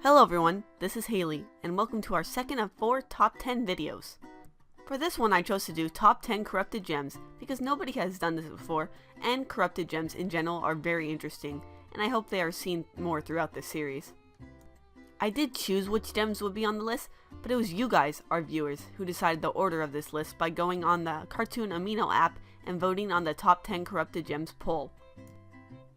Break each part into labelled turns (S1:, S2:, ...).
S1: Hello everyone, this is Haley, and welcome to our second of 4 top 10 videos. For this one I chose to do top 10 corrupted gems because nobody has done this before, and corrupted gems in general are very interesting, and I hope they are seen more throughout this series. I did choose which gems would be on the list, but it was you guys, our viewers, who decided the order of this list by going on the Cartoon Amino app and voting on the top 10 corrupted gems poll.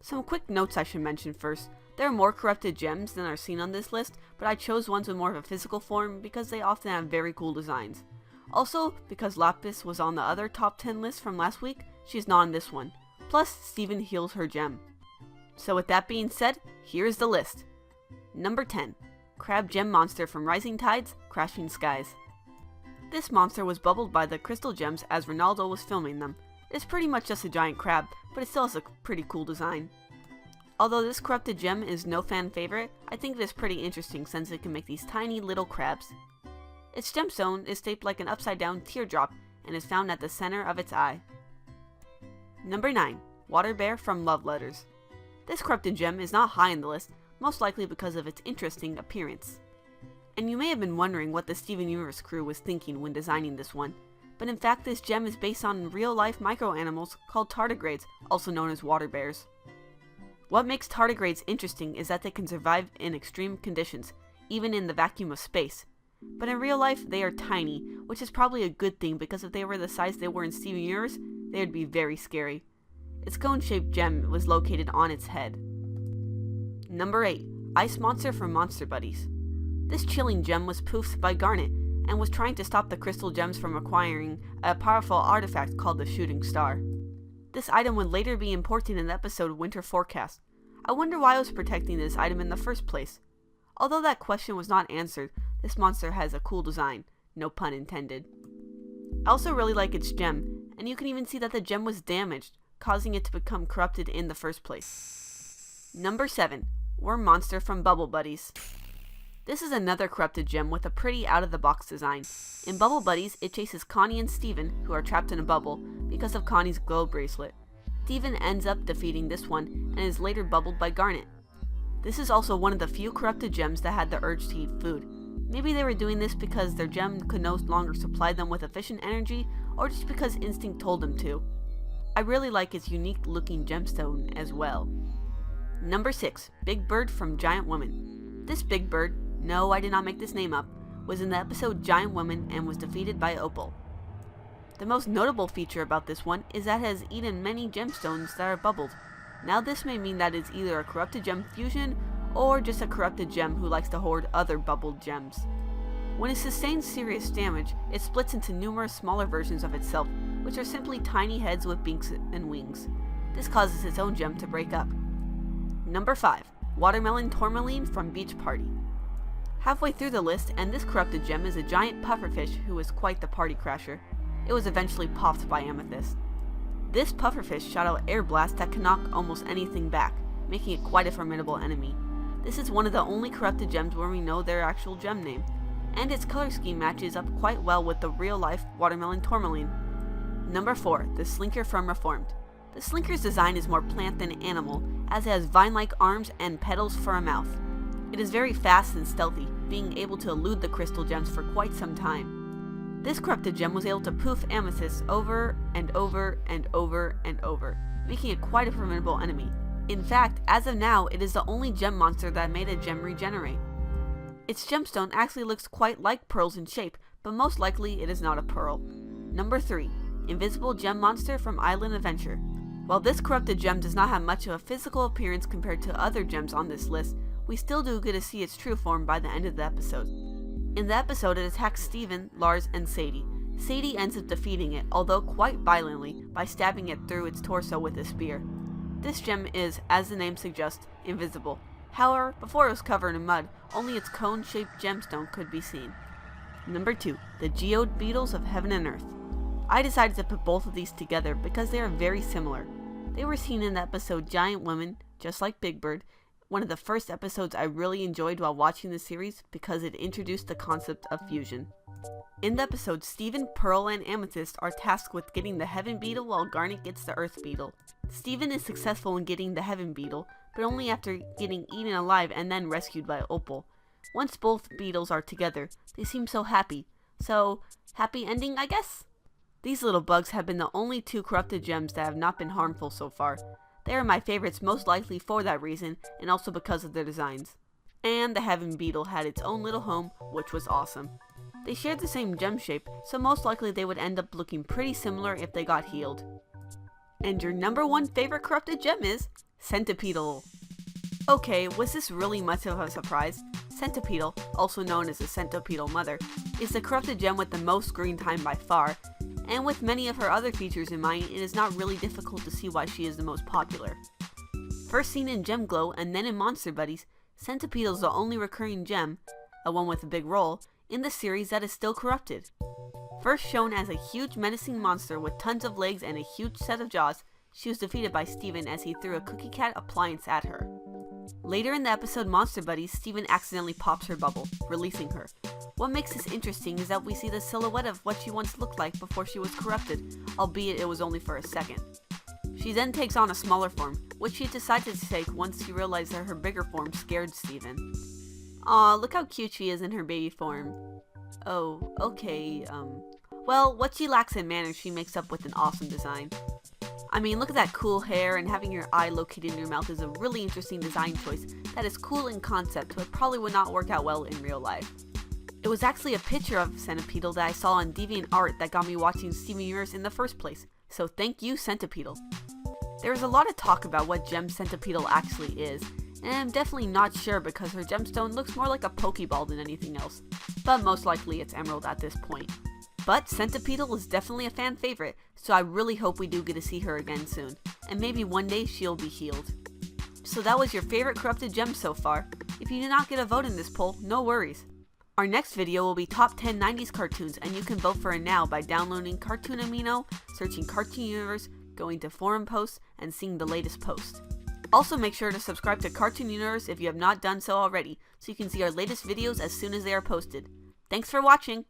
S1: Some quick notes I should mention first. There are more corrupted gems than are seen on this list, but I chose ones with more of a physical form because they often have very cool designs. Also, because Lapis was on the other top 10 list from last week, she's not on this one. Plus, Steven heals her gem. So with that being said, here's the list. Number 10. Crab Gem Monster from Rising Tides, Crashing Skies. This monster was bubbled by the crystal gems as Ronaldo was filming them. It's pretty much just a giant crab, but it still has a pretty cool design. Although this corrupted gem is no fan favorite, I think it is pretty interesting since it can make these tiny little crabs. Its gemstone is shaped like an upside down teardrop and is found at the center of its eye. Number 9. Water Bear from Love Letters. This corrupted gem is not high on the list, most likely because of its interesting appearance. And you may have been wondering what the Steven Universe crew was thinking when designing this one, but in fact this gem is based on real-life microanimals called tardigrades, also known as water bears. What makes tardigrades interesting is that they can survive in extreme conditions, even in the vacuum of space. But in real life, they are tiny, which is probably a good thing because if they were the size they were in Steven Universe, they would be very scary. Its cone-shaped gem was located on its head. Number 8. Ice Monster from Monster Buddies. This chilling gem was poofed by Garnet, and was trying to stop the crystal gems from acquiring a powerful artifact called the Shooting Star. This item would later be important in the episode Winter Forecast. I wonder why I was protecting this item in the first place. Although that question was not answered, this monster has a cool design, no pun intended. I also really like its gem, and you can even see that the gem was damaged, causing it to become corrupted in the first place. Number 7. Worm Monster from Bubble Buddies. This is another corrupted gem with a pretty out-of-the-box design. In Bubble Buddies, it chases Connie and Steven, who are trapped in a bubble, because of Connie's glow bracelet. Steven ends up defeating this one, and is later bubbled by Garnet. This is also one of the few corrupted gems that had the urge to eat food. Maybe they were doing this because their gem could no longer supply them with efficient energy, or just because instinct told them to. I really like its unique looking gemstone as well. Number 6. Big Bird from Giant Woman. This big bird, no, I did not make this name up, was in the episode Giant Woman and was defeated by Opal. The most notable feature about this one is that it has eaten many gemstones that are bubbled. Now this may mean that it's either a corrupted gem fusion or just a corrupted gem who likes to hoard other bubbled gems. When it sustains serious damage, it splits into numerous smaller versions of itself, which are simply tiny heads with beaks and wings. This causes its own gem to break up. Number 5. Watermelon Tourmaline from Beach Party. Halfway through the list, and this corrupted gem is a giant pufferfish who is quite the party crasher. It was eventually popped by Amethyst. This pufferfish shot out air blasts that can knock almost anything back, making it quite a formidable enemy. This is one of the only corrupted gems where we know their actual gem name, and its color scheme matches up quite well with the real-life Watermelon Tourmaline. Number 4. The Slinker Firm Reformed. The Slinker's design is more plant than animal, as it has vine-like arms and petals for a mouth. It is very fast and stealthy, being able to elude the crystal gems for quite some time. This corrupted gem was able to poof Amethyst over and over and over and over, making it quite a formidable enemy. In fact, as of now, it is the only gem monster that made a gem regenerate. Its gemstone actually looks quite like pearls in shape, but most likely it is not a pearl. Number 3. Invisible Gem Monster from Island Adventure. While this corrupted gem does not have much of a physical appearance compared to other gems on this list, we still do get to see its true form by the end of the episode. In the episode, it attacks Steven, Lars, and Sadie. Sadie ends up defeating it, although quite violently, by stabbing it through its torso with a spear. This gem is, as the name suggests, invisible. However, before it was covered in mud, only its cone-shaped gemstone could be seen. Number 2. The Geode Beetles of Heaven and Earth. I decided to put both of these together because they are very similar. They were seen in the episode Giant Woman, just like Big Bird, one of the first episodes I really enjoyed while watching the series because it introduced the concept of fusion. In the episode, Steven, Pearl, and Amethyst are tasked with getting the Heaven Beetle while Garnet gets the Earth Beetle. Steven is successful in getting the Heaven Beetle, but only after getting eaten alive and then rescued by Opal. Once both Beetles are together, they seem so happy. So, happy ending, I guess? These little bugs have been the only two corrupted gems that have not been harmful so far. They are my favorites most likely for that reason, and also because of their designs. And the Heaven Beetle had its own little home, which was awesome. They shared the same gem shape, so most likely they would end up looking pretty similar if they got healed. And your number one favorite corrupted gem is Centipede. Okay, was this really much of a surprise? Centipede, also known as the Centipede Mother, is the corrupted gem with the most screen time by far, and with many of her other features in mind, it is not really difficult to see why she is the most popular. First seen in Gem Glow and then in Monster Buddies, Centipede is the only recurring gem, a one with a big roll, in the series that is still corrupted. First shown as a huge menacing monster with tons of legs and a huge set of jaws, she was defeated by Steven as he threw a cookie cat appliance at her. Later in the episode Monster Buddies, Steven accidentally pops her bubble, releasing her. What makes this interesting is that we see the silhouette of what she once looked like before she was corrupted, albeit it was only for a second. She then takes on a smaller form, which she decided to take once she realized that her bigger form scared Steven. Aw, look how cute she is in her baby form. Oh, okay, well, what she lacks in manners she makes up with an awesome design. I mean, look at that cool hair, and having your eye located in your mouth is a really interesting design choice that is cool in concept, but probably would not work out well in real life. It was actually a picture of Centipede that I saw on DeviantArt that got me watching Steven Universe in the first place, so thank you, Centipede. There is a lot of talk about what gem Centipede actually is, and I'm definitely not sure because her gemstone looks more like a Pokeball than anything else, but most likely it's Emerald at this point. But Centipede is definitely a fan favorite, so I really hope we do get to see her again soon, and maybe one day she'll be healed. So that was your favorite corrupted gem so far. If you did not get a vote in this poll, no worries. Our next video will be top 10 90s cartoons, and you can vote for it now by downloading Cartoon Amino, searching Cartoon Universe, going to forum posts, and seeing the latest post. Also make sure to subscribe to Cartoon Universe if you have not done so already, so you can see our latest videos as soon as they are posted. Thanks for watching!